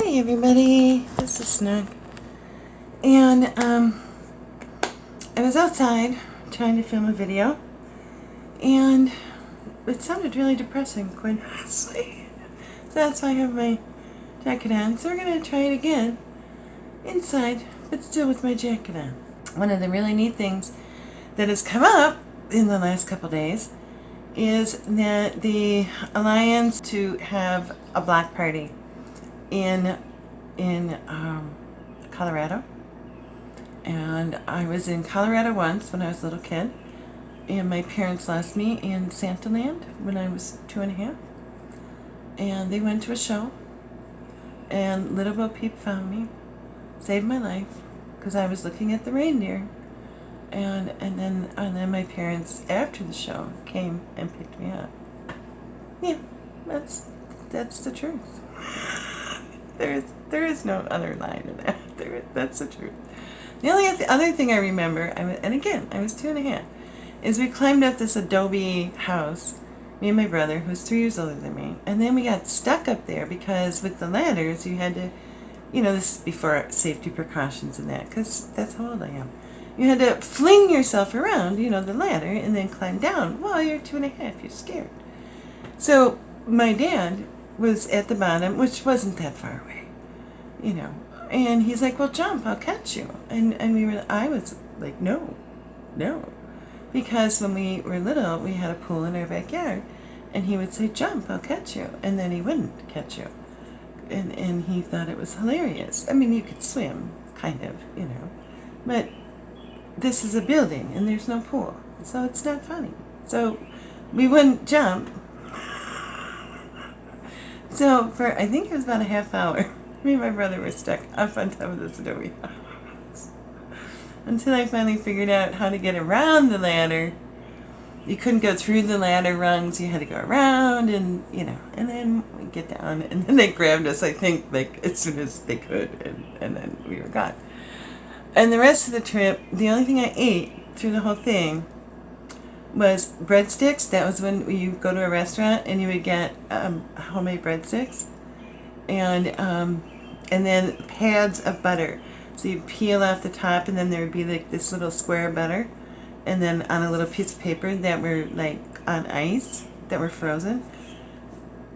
Hey everybody, this is Snook, and I was outside trying to film a video, and it sounded really depressing, quite honestly. So that's why I have my jacket on. So we're going to try it again, inside, but still with my jacket on. One of the really neat things that has come up in the last couple days is that the alliance to have a block party in Colorado. And I was in Colorado once when I was a little kid, and my parents lost me in Santaland when I was 2.5, and they went to a show, and Little Bo Peep found me, saved my life, because I was looking at the reindeer, and then my parents, after the show, came and picked me up. Yeah, that's the truth. There is no other line to that. That's the truth. The only other thing I remember, and again, I was 2.5, is we climbed up this adobe house, me and my brother, who's 3 years older than me, and then we got stuck up there because with the ladders, you had to, this is before safety precautions and that, because that's how old I am. You had to fling yourself around, the ladder, and then climb down. Well, you're 2.5, you're scared. So my dad was at the bottom, which wasn't that far away, and he's like, well, jump, I'll catch you. And I was like, no, because when we were little, we had a pool in our backyard, and he would say, jump, I'll catch you, and then he wouldn't catch you, and he thought it was hilarious. I mean, you could swim, kind of, but this is a building, and there's no pool, so it's not funny. So we wouldn't jump. So for, I think it was about a half hour, me and my brother were stuck up on top of this adobe house until I finally figured out how to get around the ladder. You couldn't go through the ladder rungs, you had to go around, and and then we get down, and then they grabbed us, I think, like as soon as they could, and then we were gone. And the rest of the trip, the only thing I ate through the whole thing was breadsticks. That was when you go to a restaurant and you would get homemade breadsticks, and then pads of butter. So you peel off the top, and then there would be like this little square of butter, and then on a little piece of paper that were like on ice, that were frozen.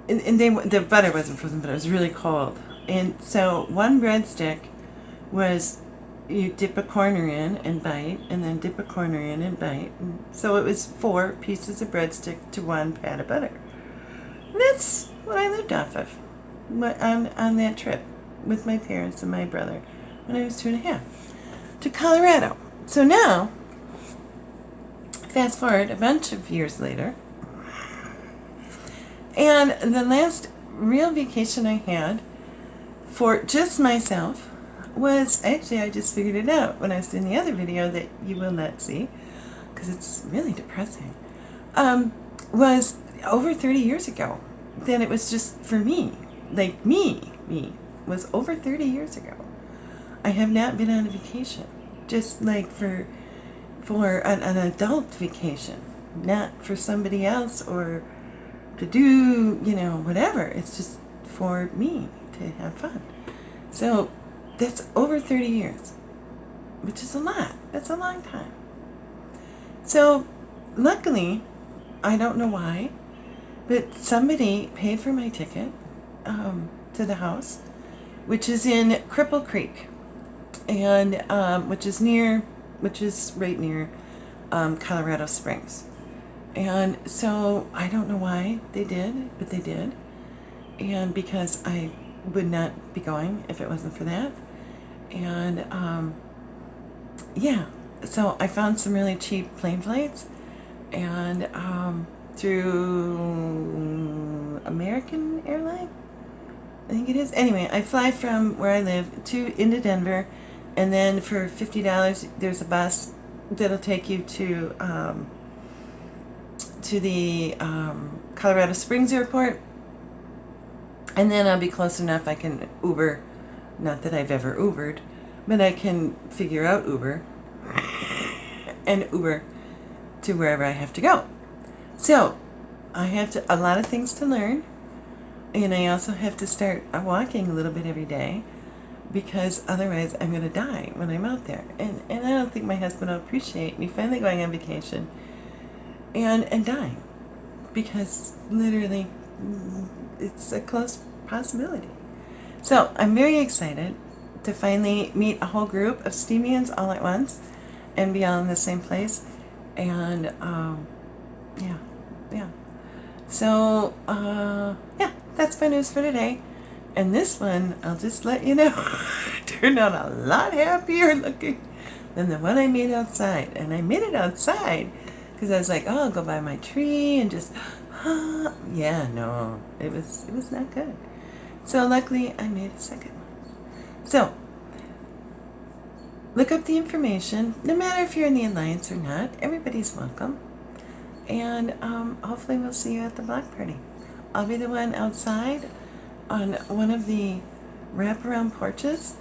And the butter wasn't frozen, but it was really cold. And so one breadstick was, you dip a corner in and bite, and then dip a corner in and bite. And so it was 4 pieces of breadstick to 1 pat of butter. And that's what I lived off of on that trip with my parents and my brother when I was 2.5 to Colorado. So now, fast forward a bunch of years later, and the last real vacation I had for just myself was, actually, I just figured it out when I was doing the other video that you will not see because it's really depressing, was over 30 years ago. Then it was just for me, like me was over 30 years ago. I have not been on a vacation, just like for an adult vacation, not for somebody else or to do, whatever. It's just for me to have fun. So that's over 30 years, which is a lot. That's a long time. So luckily, I don't know why, but somebody paid for my ticket to the house, which is in Cripple Creek, and which is right near Colorado Springs. And so I don't know why they did, but they did. And because I would not be going if it wasn't for that. And so I found some really cheap plane flights, and through American Airline, I think it is. Anyway, I fly from where I live into Denver, and then for $50 there's a bus that'll take you to the Colorado Springs airport, and then I'll be close enough I can Uber. Not that I've ever Ubered, but I can figure out Uber and Uber to wherever I have to go. So I have a lot of things to learn, And I also have to start walking a little bit every day, because otherwise I'm going to die when I'm out there. And I don't think my husband will appreciate me finally going on vacation and dying, because literally it's a close possibility. So I'm very excited to finally meet a whole group of Steamians all at once and be all in the same place. And yeah. So yeah, that's my news for today. And this one, I'll just let you know, turned out a lot happier looking than the one I made outside. And I made it outside because I was like, oh, I'll go by my tree and just, yeah, no, it was not good. So luckily, I made a second one. So look up the information. No matter if you're in the Alliance or not, everybody's welcome. And hopefully we'll see you at the block party. I'll be the one outside on one of the wraparound porches,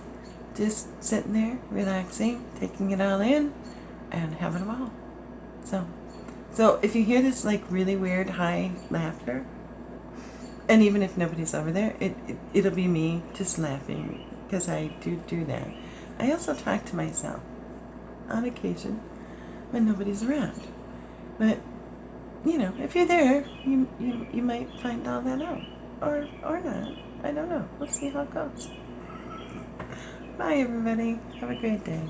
just sitting there, relaxing, taking it all in, and having a ball. So if you hear this like really weird high laughter, and even if nobody's over there, it'll be me just laughing, because I do that. I also talk to myself on occasion when nobody's around. But you know, if you're there, you might find all that out, or not. I don't know. We'll see how it goes. Bye, everybody. Have a great day.